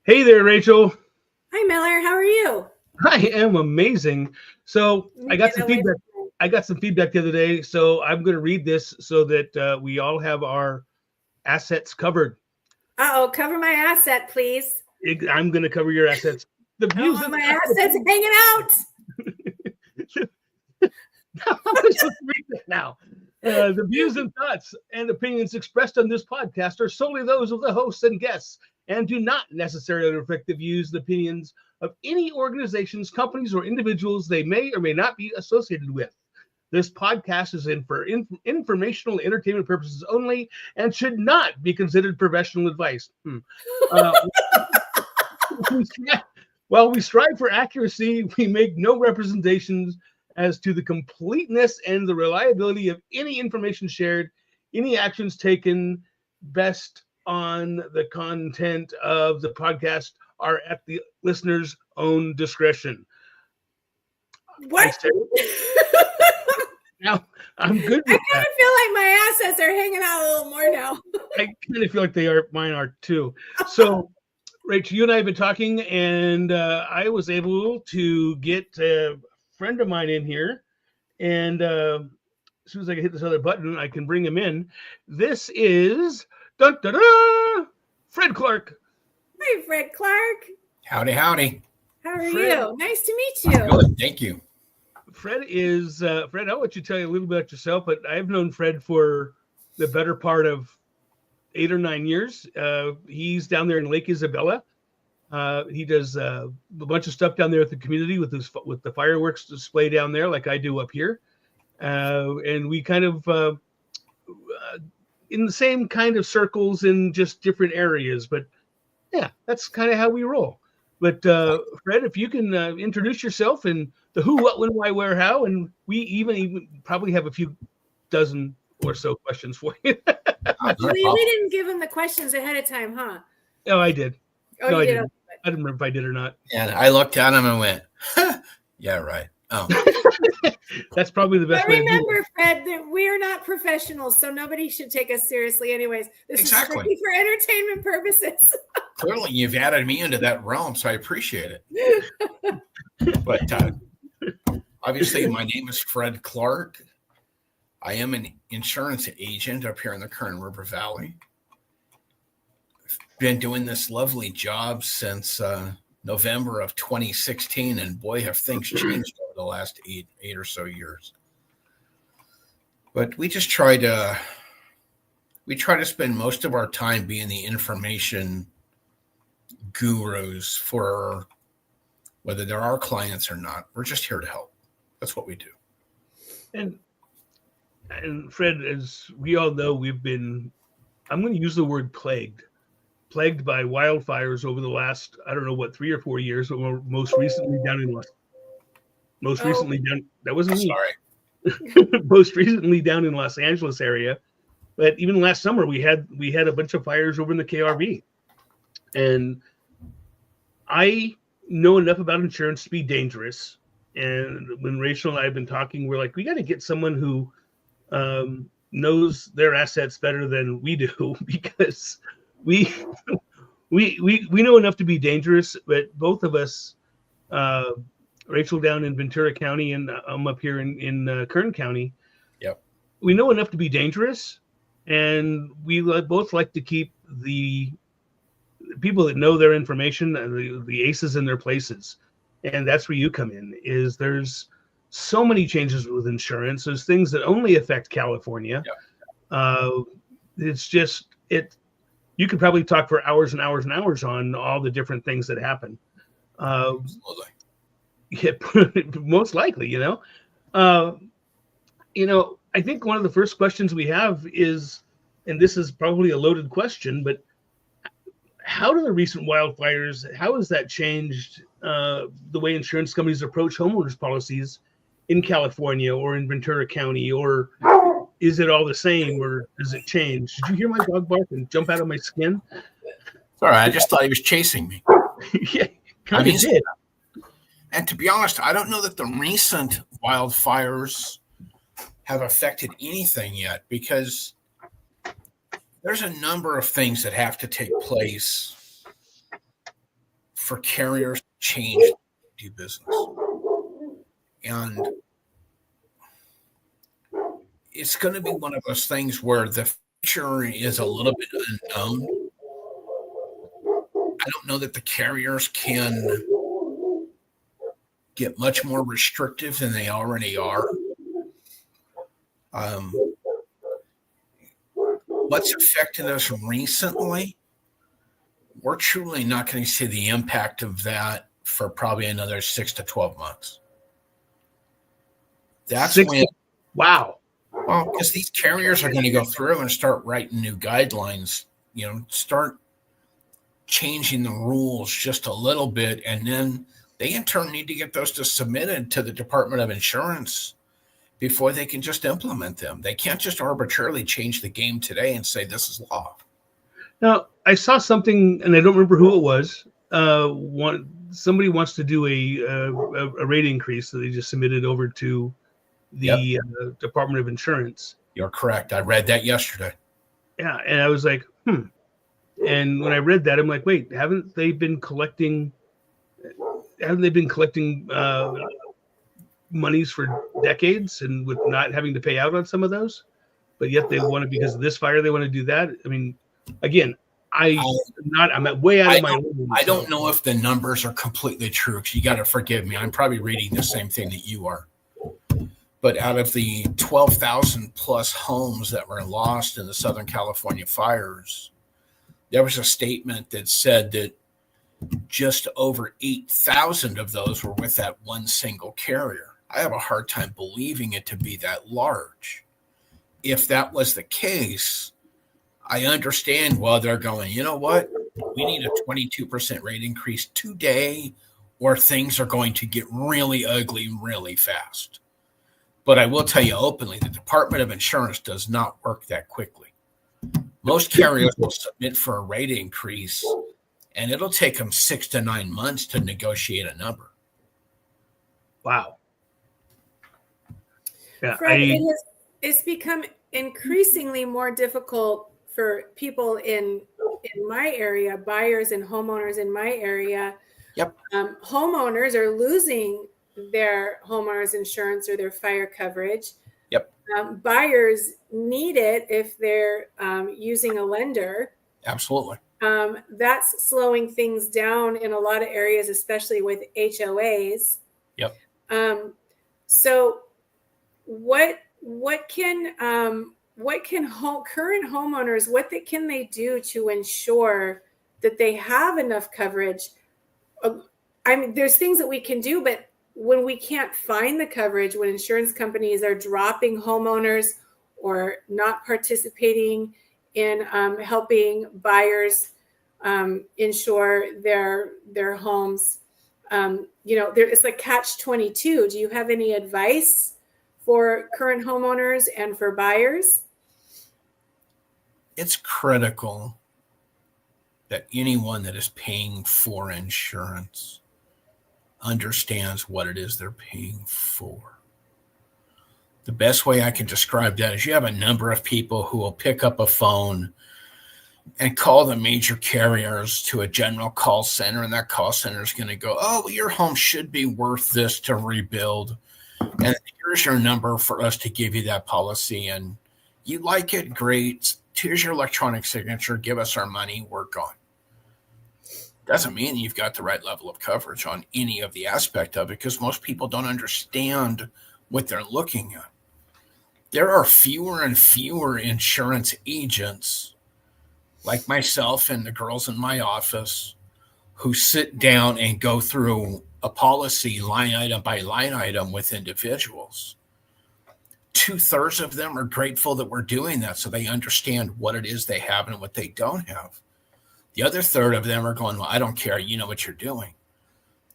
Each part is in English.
Hey there, Rachel. Hi, Miller. How are you? I am amazing. So I You got get some away feedback. from I got some feedback the other day, so I'm going to read this so that we all have our assets covered. Uh-oh, cover my asset, please. I'm going to cover your assets. The I don't views want and my assets hanging out. How am I supposed to read that now? The views and thoughts and opinions expressed on this podcast are solely those of the hosts and guests and do not necessarily reflect the views and opinions of any organizations, companies, or individuals they may or may not be associated with. This podcast is for informational entertainment purposes only and should not be considered professional advice. Uh, while we strive for accuracy, we make no representations as to the completeness and the reliability of any information shared, any actions taken based on the content of the podcast are at the listener's own discretion. I What? said now I'm good I with kind that. of feel like my assets are hanging out a little more now. I kind of feel like mine are too. So Rachel, you and I have been talking, and I was able to get a friend of mine in here. And as soon as I can hit this other button, I can bring him in. This is dun, dun, dun, Fred Clark. Hi, Fred Clark. Howdy, howdy. How are Fred, you? Nice to meet you. Good, thank you. Fred is Fred. I'll let you tell you a little bit about yourself, but I've known Fred for the better part of 8 or 9 years. He's down there in Lake Isabella. He does a bunch of stuff down there with the community with the fireworks display down there, like I do up here, and we kind of in the same kind of circles in just different areas. But yeah, that's kind of how we roll. But Fred, if you can introduce yourself and the who, what, when, why, where, how, and we even probably have a few dozen or so questions for you. We didn't give him the questions ahead of time, huh? Oh, I did. Oh, No, you I did. didn't. I don't remember if I did or not. And I looked at him and went, huh, yeah, right. Oh, That's probably the best But way to do it. remember, Fred, that we are not professionals, so nobody should take us seriously anyways. This Exactly. is strictly for entertainment purposes. clearly you've added me into that realm, so I appreciate it. But obviously, my name is Fred Clark. I am an insurance agent up here in the Kern River Valley. Been doing this lovely job since November of 2016, and boy, have things changed over the last eight or so years. But we just try to spend most of our time being the information gurus for whether they're our clients or not. We're just here to help. That's what we do. And Fred, as we all know, I'm going to use the word plagued by wildfires over the last, I don't know what, 3 or 4 years, or most recently down in that wasn't me. Sorry. Most recently down in Los Angeles area. But even last summer, we had a bunch of fires over in the KRV. And I know enough about insurance to be dangerous. And when Rachel and I have been talking, we're like, we got to get someone who knows their assets better than we do, because we know enough to be dangerous. But both of us, Rachel down in Ventura County and I'm up here in Kern County. Yep. We know enough to be dangerous, and we both like to keep the people that know their information, the aces in their places. And that's where you come in. Is there's so many changes with insurance. There's things that only affect California. Yep. It's just you could probably talk for hours and hours and hours on all the different things that happen. Absolutely. Yeah, most likely, I think one of the first questions we have is, and this is probably a loaded question, but how do the recent wildfires, how has that changed the way insurance companies approach homeowners policies in California or in Ventura County, or is it all the same, or does it change? Did you hear my dog bark and jump out of my skin? Sorry, I just thought he was chasing me. Yeah, kind of did. And to be honest, I don't know that the recent wildfires have affected anything yet, because there's a number of things that have to take place for carriers to change the way they do business. And it's going to be one of those things where the future is a little bit unknown. I don't know that the carriers can get much more restrictive than they already are. What's affected us recently, we're truly not going to see the impact of that for probably another 6 to 12 months. That's when, wow. well, because these carriers are going to go through and start writing new guidelines, start changing the rules just a little bit. And then they in turn need to get those submitted to the Department of Insurance before they can just implement them. They can't just arbitrarily change the game today and say this is law. Now, I saw something, and I don't remember who it was. Somebody wants to do a rate increase, so they just submitted over to the Department of Insurance. You're correct. I read that yesterday. Yeah, and I was like, And when I read that, I'm like, wait, haven't they been collecting monies for decades and with not having to pay out on some of those? But yet they want to, because of this fire, they want to do that. I mean, again, I'm way out of my room. I don't know if the numbers are completely true, because you got to forgive me. I'm probably reading the same thing that you are. But out of the 12,000 plus homes that were lost in the Southern California fires, there was a statement that said that just over 8,000 of those were with that one single carrier. I have a hard time believing it to be that large. If that was the case, I understand why they're going, you know what? We need a 22% rate increase today, or things are going to get really ugly really fast. But I will tell you openly, the Department of Insurance does not work that quickly. Most carriers will submit for a rate increase, and it'll take them 6 to 9 months to negotiate a number. Wow. Yeah, Fred, it's become increasingly more difficult for people in my area, buyers and homeowners in my area. Yep. Homeowners are losing their homeowners insurance or their fire coverage. Yep. Buyers need it if they're using a lender. Absolutely. That's slowing things down in a lot of areas, especially with HOAs. Yep. So what can current homeowners, can they do to ensure that they have enough coverage? I mean, there's things that we can do, but when we can't find the coverage, when insurance companies are dropping homeowners or not participating in helping buyers insure their homes, it's like catch-22. Do you have any advice for current homeowners and for buyers? It's critical that anyone that is paying for insurance understands what it is they're paying for. The best way I can describe that is you have a number of people who will pick up a phone and call the major carriers to a general call center, and that call center is going to go, oh, well, your home should be worth this to rebuild, and here's your number for us to give you that policy, and you like it, great. Here's your electronic signature, give us our money, we're gone. Doesn't mean you've got the right level of coverage on any of the aspect of it, because most people don't understand what they're looking at. There are fewer and fewer insurance agents like myself and the girls in my office who sit down and go through a policy line item by line item with individuals. 2/3 of them are grateful that we're doing that, so they understand what it is they have and what they don't have. The other third of them are going, well, I don't care. You know what you're doing.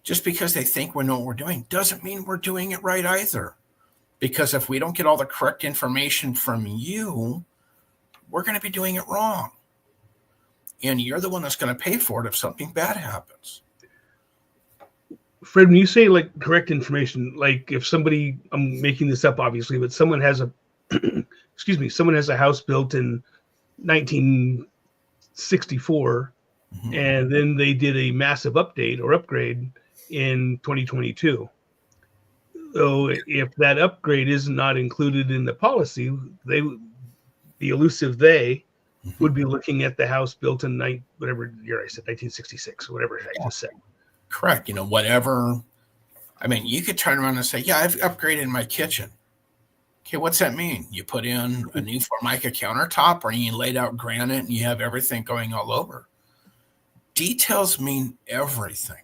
Just because they think we know what we're doing doesn't mean we're doing it right either. Because if we don't get all the correct information from you, we're going to be doing it wrong. And you're the one that's going to pay for it if something bad happens. Fred, when you say like correct information, like if somebody, I'm making this up obviously, but someone has a, someone has a house built in 1964 Mm-hmm. And then they did a massive update or upgrade in 2022. So if that upgrade is not included in the policy, the elusive they Mm-hmm. would be looking at the house built in whatever year I said, 1966, whatever I just said. Correct. Whatever. I mean, you could turn around and say, yeah, I've upgraded my kitchen. Okay, what's that mean? You put in a new Formica countertop, or you laid out granite and you have everything going all over. Details mean everything.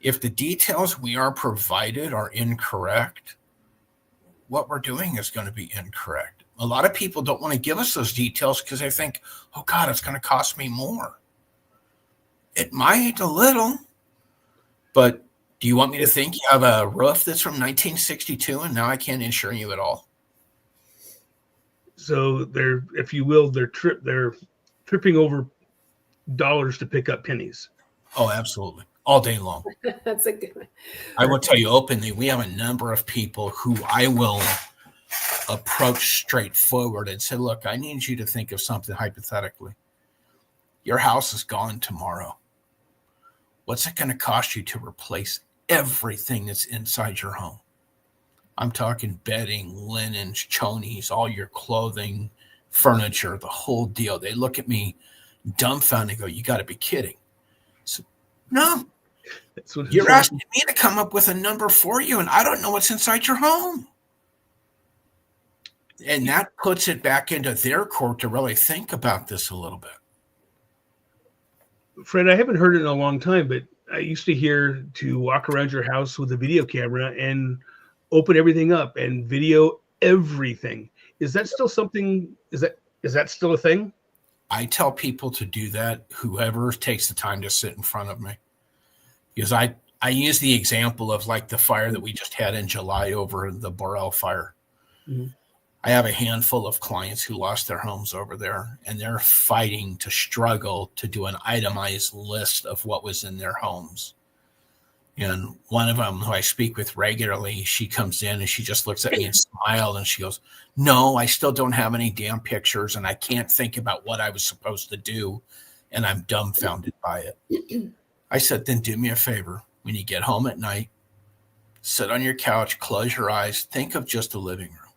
If the details we are provided are incorrect, what we're doing is going to be incorrect. A lot of people don't want to give us those details because they think, oh God, it's going to cost me more. It might a little, but do you want me to think you have a roof that's from 1962 and now I can't insure you at all? So they're, if you will, they're tripping over dollars to pick up pennies. Oh, absolutely. All day long. That's a good one. I will tell you openly, we have a number of people who I will approach straightforward and say, look, I need you to think of something hypothetically. Your house is gone tomorrow. What's it going to cost you to replace everything that's inside your home? I'm talking bedding, linens, chonies, all your clothing, furniture, the whole deal. They look at me dumbfounded and go, you got to be kidding. So, no. That's what You're asking me to come up with a number for you, and I don't know what's inside your home. And that puts it back into their court to really think about this a little bit. Fred, I haven't heard it in a long time, but I used to hear to walk around your house with a video camera and open everything up and video everything. Is that still something? Is that still a thing? I tell people to do that, whoever takes the time to sit in front of me. Because I use the example of like the fire that we just had in July over the Borel fire. Mm-hmm. I have a handful of clients who lost their homes over there, and they're fighting to struggle to do an itemized list of what was in their homes. And one of them who I speak with regularly, she comes in and she just looks at me and smiles and she goes, no, I still don't have any damn pictures and I can't think about what I was supposed to do. And I'm dumbfounded by it. I said, then do me a favor. When you get home at night, sit on your couch, close your eyes, think of just a living room.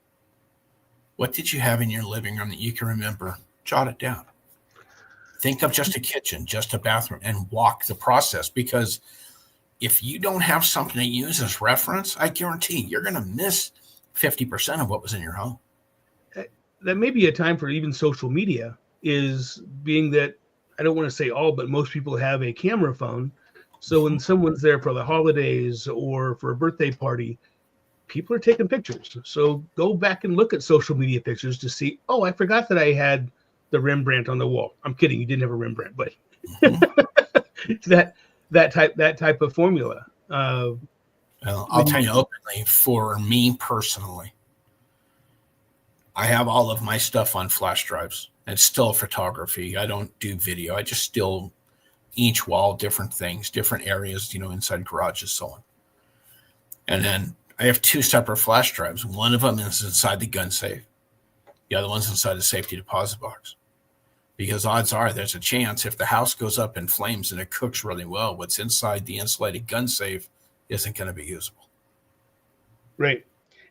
What did you have in your living room that you can remember? Jot it down. Think of just a kitchen, just a bathroom, and walk the process. Because if you don't have something to use as reference, I guarantee you're going to miss 50% of what was in your home. That may be a time for even social media, is being that I don't want to say all, but most people have a camera phone. So when someone's there for the holidays or for a birthday party, people are taking pictures. So go back and look at social media pictures to see, oh, I forgot that I had the Rembrandt on the wall. I'm kidding. You didn't have a Rembrandt, but that type of formula. Well, I'll tell you openly, for me personally, I have all of my stuff on flash drives. It's still photography. I don't do video. I just still each wall, different things, different areas, inside garages, so on. And then I have two separate flash drives. One of them is inside the gun safe. The other one's inside the safety deposit box. Because odds are there's a chance if the house goes up in flames and it cooks really well, what's inside the insulated gun safe isn't going to be usable. Right.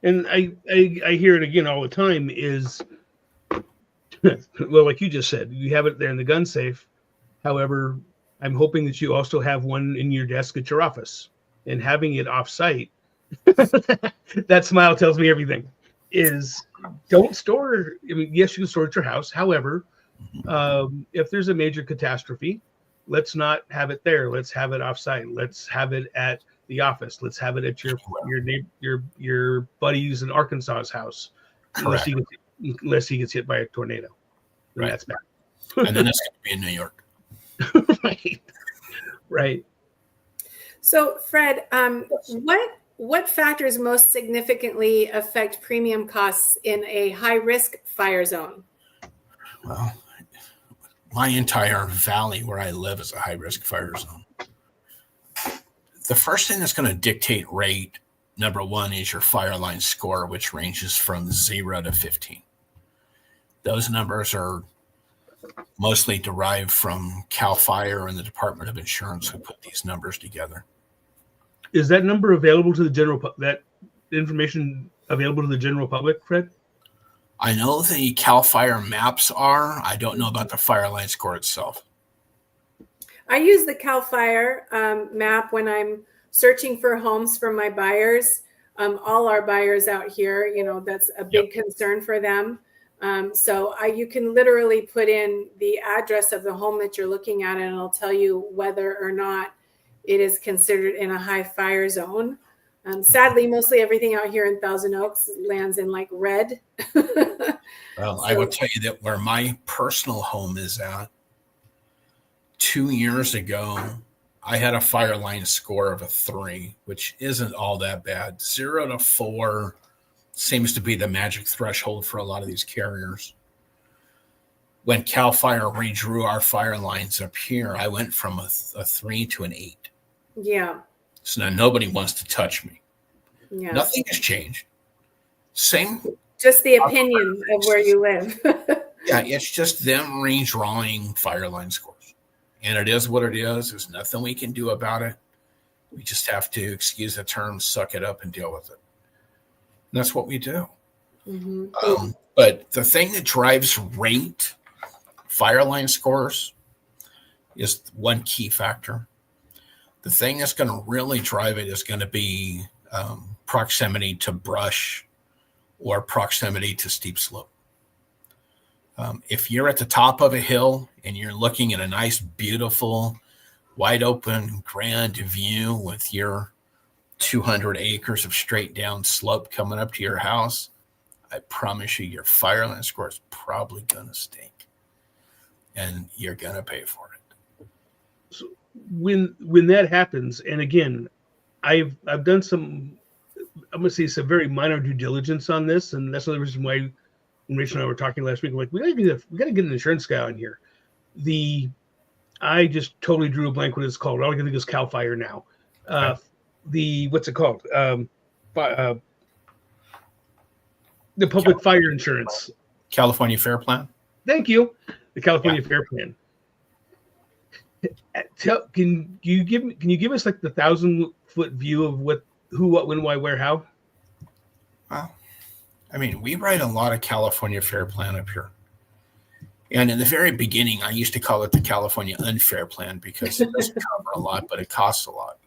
And I hear it again all the time is, well, like you just said, you have it there in the gun safe. However, I'm hoping that you also have one in your desk at your office, and having it off-site. That smile tells me everything. Is don't store. I mean, yes, you can store at your house. However, if there's a major catastrophe, let's not have it there. Let's have it off-site. Let's have it at the office. Let's have it at your buddy's in Arkansas's house, unless he gets hit by a tornado. Right. That's bad. And then it's going to be in New York. Right. So, Fred, what factors most significantly affect premium costs in a high-risk fire zone? Well, my entire valley where I live is a high-risk fire zone. The first thing that's going to dictate rate, number one, is your fire line score, which ranges from 0 to 15. Those numbers are mostly derived from CAL FIRE and the Department of Insurance, who put these numbers together. Is that number available to the that information available to the general public, Fred? I know the CAL FIRE maps are. I don't know about the fire line score itself. I use the CAL FIRE map when I'm searching for homes for my buyers. All our buyers out here, you know, that's a big concern for them. So you can literally put in the address of the home that you're looking at, and it'll tell you whether or not it is considered in a high fire zone. Sadly, mostly everything out here in Thousand Oaks lands in like red. Well, I will tell you that where my personal home is at, 2 years ago, I had a fire line score of a 3, which isn't all that bad. 0 to 4 seems to be the magic threshold for a lot of these carriers. When CAL FIRE redrew our fire lines up here, I went from a 3 to an 8. Yeah. So now nobody wants to touch me. Yeah. Nothing has changed. Same. Just the opinion of where you live. Yeah, it's just them redrawing fire line scores. And it is what it is. There's nothing we can do about it. We just have to, excuse the term, suck it up and deal with it. And that's what we do. Mm-hmm. But the thing that drives rate, fire line scores, is one key factor. The thing that's going to really drive it is going to be proximity to brush or proximity to steep slope. If you're at the top of a hill and you're looking at a nice, beautiful, wide open, grand view with your 200 acres of straight down slope coming up to your house, I promise you your fire line score is probably going to stink. And you're going to pay for it. So when that happens, and again, I've done some, I'm going to say some very minor due diligence on this, and that's another reason why when Rachel and I were talking last week, I'm like, we got to get an insurance guy on here. I just totally drew a blank what it's called. All I can think is CAL FIRE now. What's it called? The public fire insurance. California Fair Plan. Thank you. The California Fair Plan. Can you give us like the 1,000-foot view of who, what, when, why, where, how? Well, I mean, we write a lot of California Fair Plan up here. And in the very beginning, I used to call it the California Unfair Plan because it doesn't cover a lot, but it costs a lot.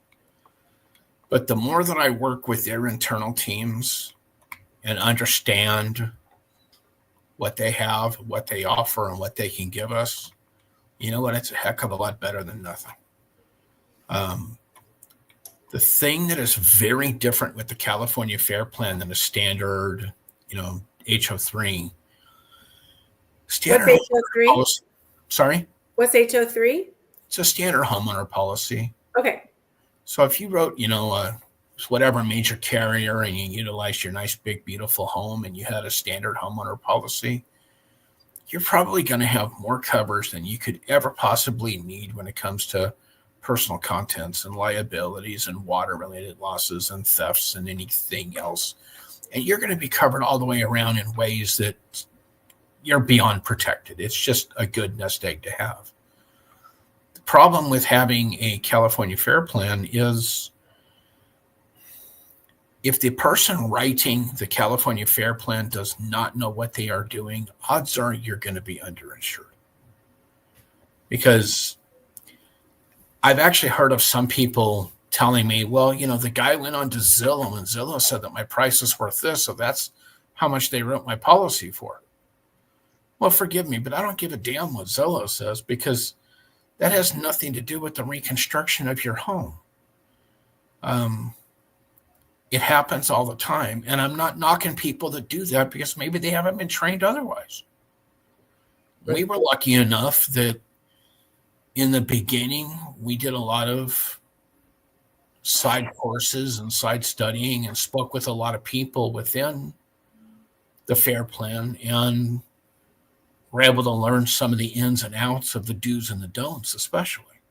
But the more that I work with their internal teams and understand what they have, what they offer, and what they can give us, you know what? It's a heck of a lot better than nothing. The thing that is very different with the California Fair Plan than a standard, HO3. What's HO3? Sorry? What's HO3? It's a standard homeowner policy. Okay. So if you wrote, whatever major carrier and you utilized your nice, big, beautiful home and you had a standard homeowner policy, you're probably going to have more coverage than you could ever possibly need when it comes to personal contents and liabilities and water-related losses and thefts and anything else. And you're going to be covered all the way around in ways that you're beyond protected. It's just a good nest egg to have. The problem with having a California Fair Plan is if the person writing the California Fair Plan does not know what they are doing, odds are you're going to be underinsured. Because I've actually heard of some people telling me, well, the guy went on to Zillow and Zillow said that my price is worth this, so that's how much they wrote my policy for. Well, forgive me, but I don't give a damn what Zillow says because that has nothing to do with the reconstruction of your home. It happens all the time, and I'm not knocking people that do that because maybe they haven't been trained otherwise. Right. We were lucky enough that in the beginning, we did a lot of side courses and side studying and spoke with a lot of people within the Fair Plan and were able to learn some of the ins and outs of the do's and the don'ts, especially.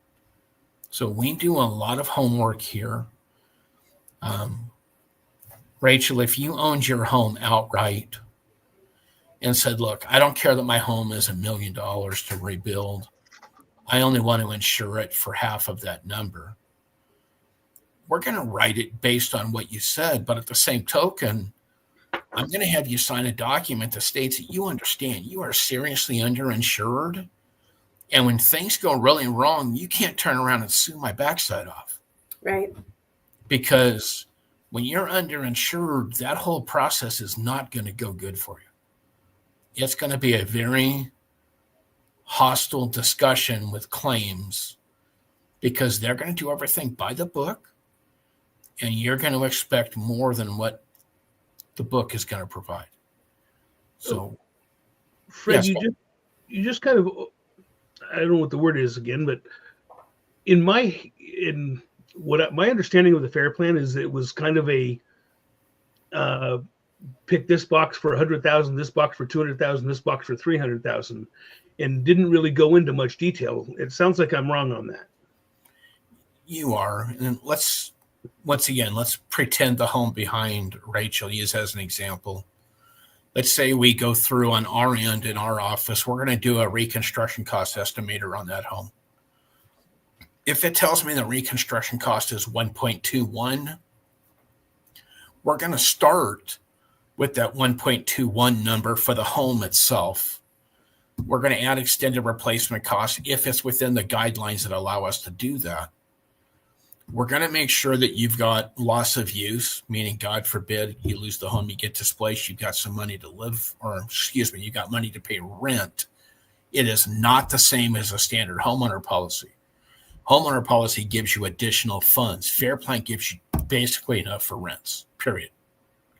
So we do a lot of homework here. Rachel, if you owned your home outright and said, look, I don't care that my home is $1 million to rebuild. I only want to insure it for half of that number. We're going to write it based on what you said, but at the same token, I'm going to have you sign a document that states that you understand you are seriously underinsured. And when things go really wrong, you can't turn around and sue my backside off. Right. Because when you're underinsured, that whole process is not going to go good for you. It's going to be a very hostile discussion with claims because they're going to do everything by the book, and you're going to expect more than what the book is going to provide. So, Fred, yes. you just kind of, I don't know what the word is again, but my understanding of the FAIR plan is it was kind of a pick this box for 100,000, this box for 200,000, this box for 300,000, and didn't really go into much detail. It sounds like I'm wrong on that. You are. And let's pretend the home behind Rachel, use as an example. Let's say we go through on our end in our office, we're going to do a reconstruction cost estimator on that home. If it tells me the reconstruction cost is 1.21, we're going to start with that 1.21 number for the home itself. We're going to add extended replacement costs if it's within the guidelines that allow us to do that. We're going to make sure that you've got loss of use, meaning God forbid you lose the home, you get displaced, you've got some money to live, you got money to pay rent. It is not the same as a standard homeowner policy. Homeowner policy gives you additional funds. FAIR plan gives you basically enough for rents, period.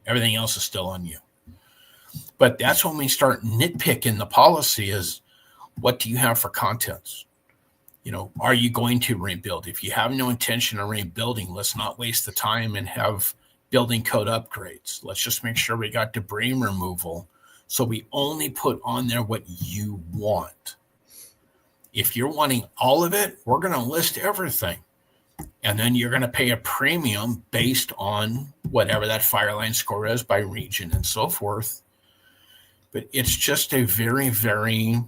Everything else is still on you. But that's when we start nitpicking the policy is, what do you have for contents? Are you going to rebuild? If you have no intention of rebuilding, let's not waste the time and have building code upgrades. Let's just make sure we got debris removal. So we only put on there what you want. If you're wanting all of it, we're going to list everything. And then you're going to pay a premium based on whatever that fire line score is by region and so forth. But it's just a very, very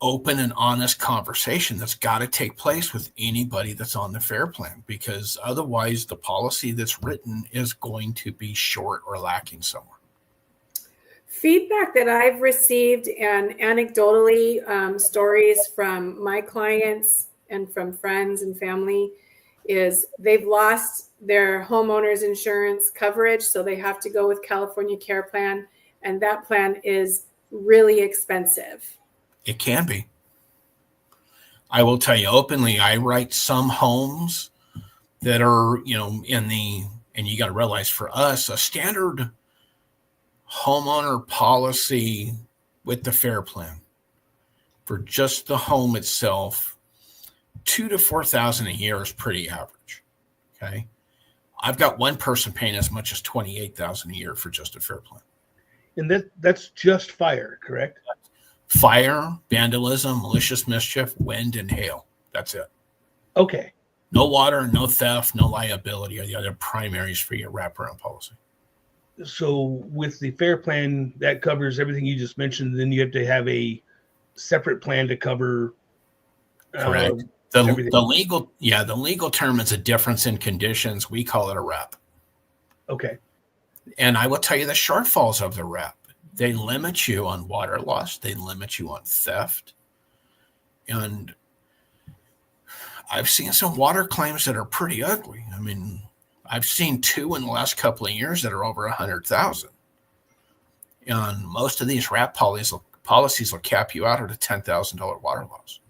open and honest conversation that's got to take place with anybody that's on the FAIR plan, because otherwise the policy that's written is going to be short or lacking somewhere. Feedback that I've received and anecdotally stories from my clients and from friends and family is they've lost their homeowner's insurance coverage, so they have to go with California Care Plan, and that plan is really expensive. It can be. I will tell you openly, I write some homes that are, and you got to realize for us, a standard homeowner policy with the FAIR plan for just the home itself, $2,000 to $4,000 a year is pretty average. Okay. I've got one person paying as much as $28,000 a year for just a FAIR plan. And that's just fire, correct? Fire, vandalism, malicious mischief, wind, and hail. That's it. Okay. No water, no theft, no liability are the other primaries for your wraparound policy. So with the FAIR plan, that covers everything you just mentioned. Then you have to have a separate plan to cover. Correct. The legal term is a difference in conditions. We call it a RAP. Okay. And I will tell you the shortfalls of the RAP. They limit you on water loss. They limit you on theft. And I've seen some water claims that are pretty ugly. I mean, I've seen 2 in the last couple of years that are over 100,000. And most of these RAP policies will cap you out at a $10,000 water loss.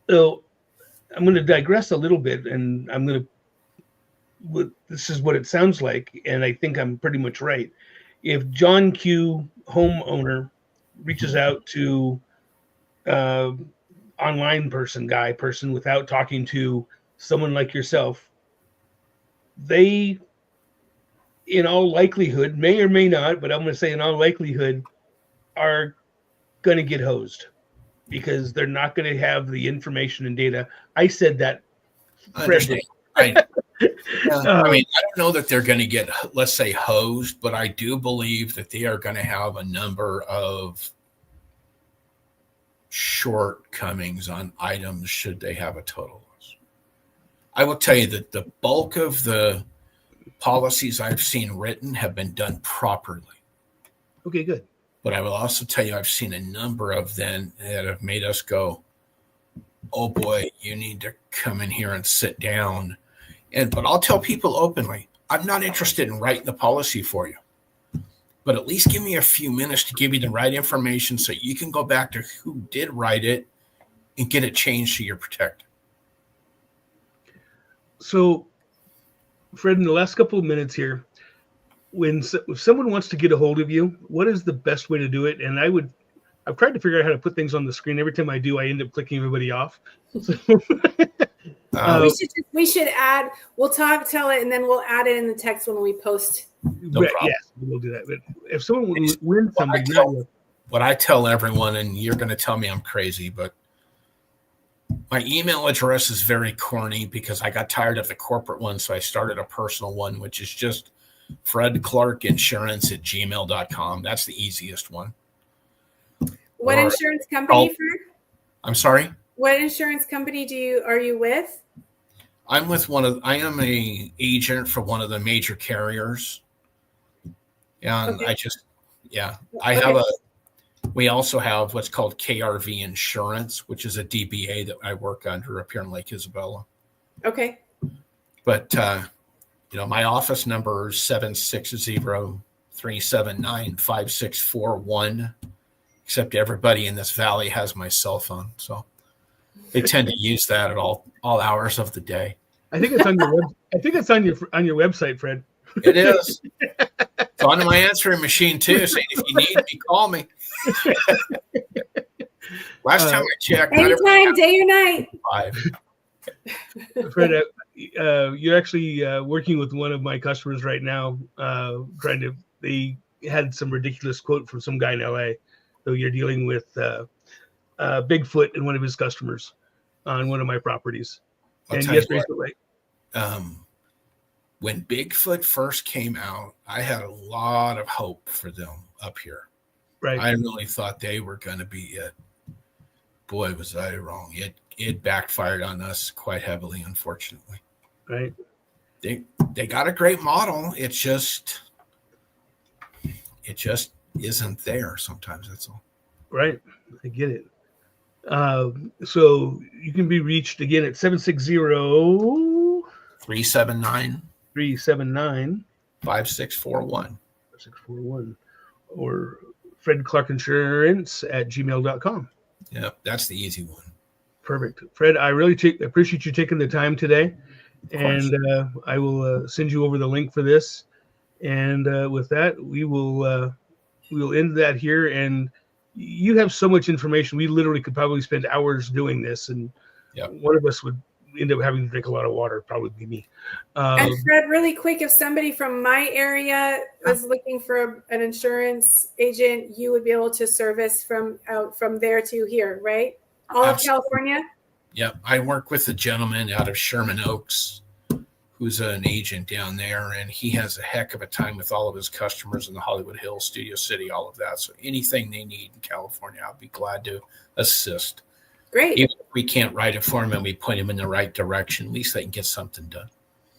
So I'm going to digress a little bit, and this is what it sounds like, and I think I'm pretty much right. If John Q, homeowner, reaches out to online person without talking to someone like yourself, they, in all likelihood, may or may not, but I'm going to say in all likelihood, are going to get hosed because they're not going to have the information and data. I said that. I understand. I mean, I don't know that they're going to get, let's say, hosed, but I do believe that they are going to have a number of shortcomings on items should they have a total loss. I will tell you that the bulk of the policies I've seen written have been done properly. Okay, good. But I will also tell you I've seen a number of them that have made us go, oh boy, you need to come in here and sit down. But I'll tell people openly, I'm not interested in writing the policy for you. But at least give me a few minutes to give you the right information so you can go back to who did write it and get it changed so you're protected. So, Fred, in the last couple of minutes here, if someone wants to get a hold of you, what is the best way to do it? And I've tried to figure out how to put things on the screen. Every time I do, I end up clicking everybody off. We should add. We'll tell it, and then we'll add it in the text when we post. No problem. Yes, we'll do that. But if someone wins somebody, what I tell everyone, and you're going to tell me I'm crazy, but my email address is very corny because I got tired of the corporate one, so I started a personal one, which is just fredclarkinsurance@gmail.com. That's the easiest one. What insurance company, Fred? I'm sorry? What insurance company are you with? I am a agent for one of the major carriers. And okay. We also have what's called KRV Insurance, which is a DBA that I work under up here in Lake Isabella. Okay. But, my office number is 760-379-5641, except everybody in this valley has my cell phone. So they tend to use that at all hours of the day. I think it's on your on your website, Fred. It is. It's on my answering machine too, saying if you need me, call me. Last time I checked, anytime, day or night. 5. Fred, you're actually working with one of my customers right now. They had some ridiculous quote from some guy in LA. So you're dealing with Bigfoot and one of his customers on one of my properties. Recently. When Bigfoot first came out, I had a lot of hope for them up here. Right. I really thought they were going to be it. Boy, was I wrong. It backfired on us quite heavily, unfortunately. Right. They got a great model. It just isn't there sometimes. That's all. Right. I get it. So you can be reached again at 760-379 5641 or fredclarkinsurance@gmail.com. Yeah, that's the easy one. Perfect. Fred, I really appreciate you taking the time today. And I will send you over the link for this. And with that, we will end that here. And you have so much information. We literally could probably spend hours doing this. And one of us would end up having to drink a lot of water, probably be me. And Fred, really quick, if somebody from my area was looking for an insurance agent, you would be able to service from there to here, right? All of California? Yep. I work with a gentleman out of Sherman Oaks who's an agent down there, and he has a heck of a time with all of his customers in the Hollywood Hills, Studio City, all of that. So anything they need in California, I'll be glad to assist. Great. Even if we can't write it for them and we point them in the right direction, at least they can get something done.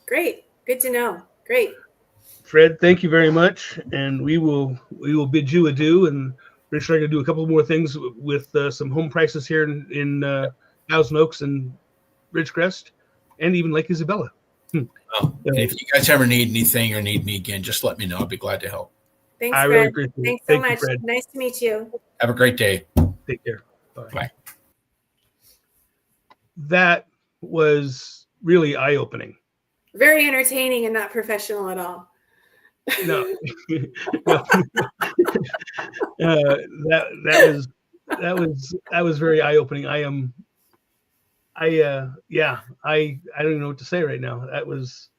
Great. Good to know. Great. Fred, thank you very much. And we will bid you adieu. And Rich and I are going to do a couple more things with some home prices here in Thousand Oaks and Ridgecrest and even Lake Isabella. If you guys ever need anything or need me again, just let me know. I'll be glad to help. Thanks, Fred. Really appreciate it. Thanks so much. Nice to meet you. Have a great day. Take care. Bye. Bye. That was really eye-opening. Very entertaining and not professional at all. No. That was very eye-opening. I don't even know what to say right now. That was.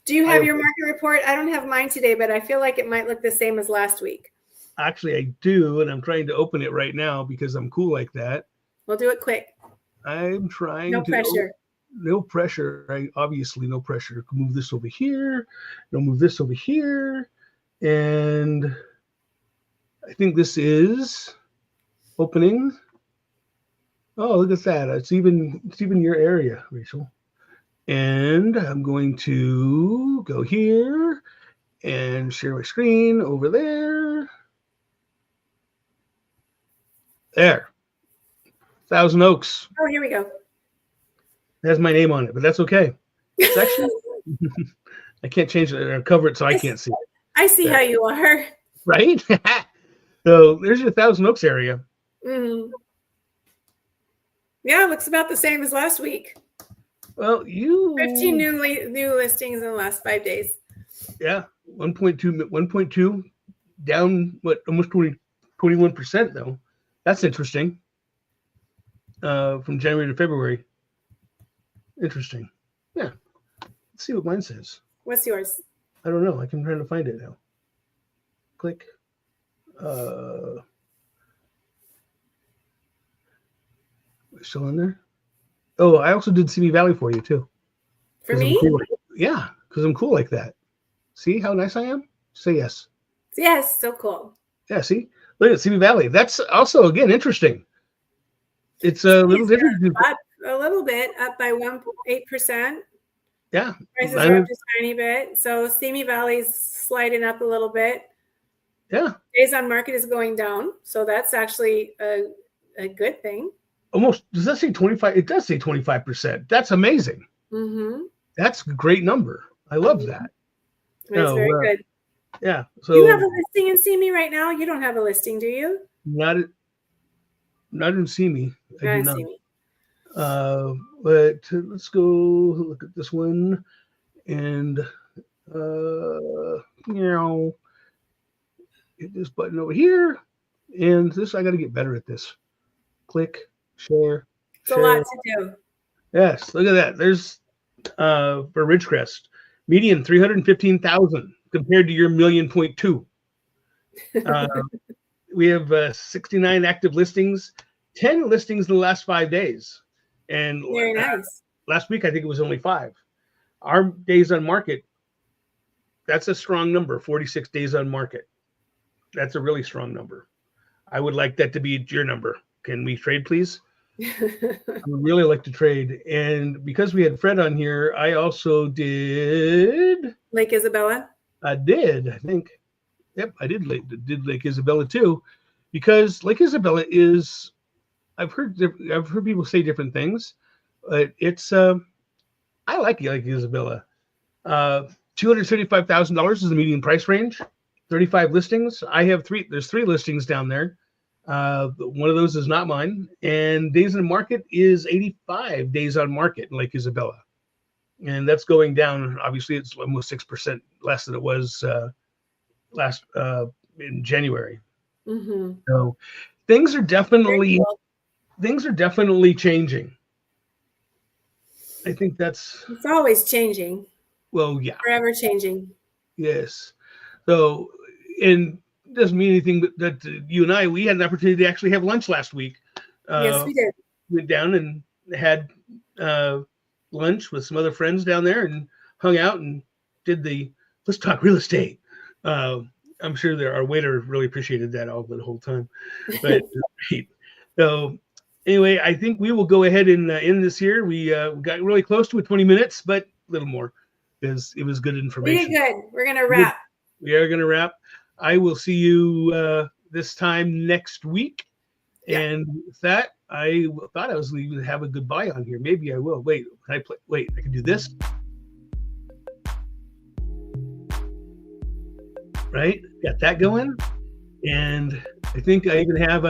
Do you have your market report? I don't have mine today, but I feel like it might look the same as last week. Actually, I do, and I'm trying to open it right now because I'm cool like that. We'll do it quick. I'm trying. No pressure. no pressure, right? Obviously, no pressure. Move this over here. I'll move this over here. And I think this is opening. Oh, look at that. It's even your area, Rachel. And I'm going to go here and share my screen over there. There. Thousand Oaks. Oh, here we go. It has my name on it, but that's okay. It's actually, I can't change it or cover it so I can't see it. I see There. how you are. Right? So there's your Thousand Oaks area. Mm. Yeah, it looks about the same as last week. Well, 15 new listings in the last 5 days. Yeah, 1.2 down, what, almost 21% though. That's interesting. From January to February. Interesting. Yeah. Let's see what mine says. What's yours? I don't know. I'm trying to find it now. Click. Still in there? Oh, I also did Simi Valley for you too. For me? Cool. Yeah, because I'm cool like that. See how nice I am? Say yes. Yes, so cool. Yeah, see? Look at Simi Valley. That's also, again, interesting. It's a little different. Up a little bit, up by 1.8%. Yeah. Prices are up just a tiny bit. So Simi Valley's sliding up a little bit. Yeah. Days on market is going down. So that's actually a good thing. Almost, does that say 25? It does say 25%. That's amazing. Mm-hmm. That's a great number. I love that. That's very good. Yeah. So you have a listing in Simi right now? You don't have a listing, do you? Not in Simi. I do not. Simi. But let's go look at this one and hit this button over here. And this, I got to get better at this. Click, share. It's a lot to do. Yes, look at that. There's for Ridgecrest, median 315,000 compared to your 1.2 million. We have 69 active listings, 10 listings in the last 5 days. And very nice. Last week, I think it was only 5. Our days on market, that's a strong number, 46 days on market. That's a really strong number. I would like that to be your number. Can we trade, please? I would really like to trade. And because we had Fred on here, I also did Lake Isabella. I think. Yep, I did Lake Isabella too, because Lake Isabella is. I've heard people say different things, but it's. I like Lake Isabella. $235,000 is the median price range. 35 listings. I have 3. There's 3 listings down there. One of those is not mine. And days on market is 85 days on market in Lake Isabella. And that's going down. Obviously, it's almost 6% less than it was last in January. Mm-hmm. So things are definitely changing. I think it's always changing. Well, yeah. Forever changing. Yes. So, and doesn't mean anything, but that you and I, we had an opportunity to actually have lunch last week. Yes, we did. Went down and had lunch with some other friends down there and hung out and did let's talk real estate. I'm sure our waiter really appreciated that the whole time. But so anyway, I think we will go ahead and end this here. We got really close to 20 minutes, but a little more because it was good information. We did good. We're going to wrap. We are going to wrap. I will see you this time next week. Yeah. And with that, I thought I was going to have a goodbye on here. Maybe I will. Wait, can I play? Wait, I can do this. Right? Got that going. And I think I even have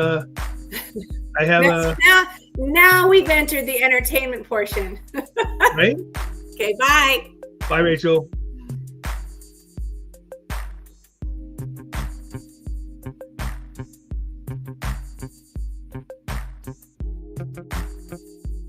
now we've entered the entertainment portion. Right? Okay, bye. Bye, Rachel.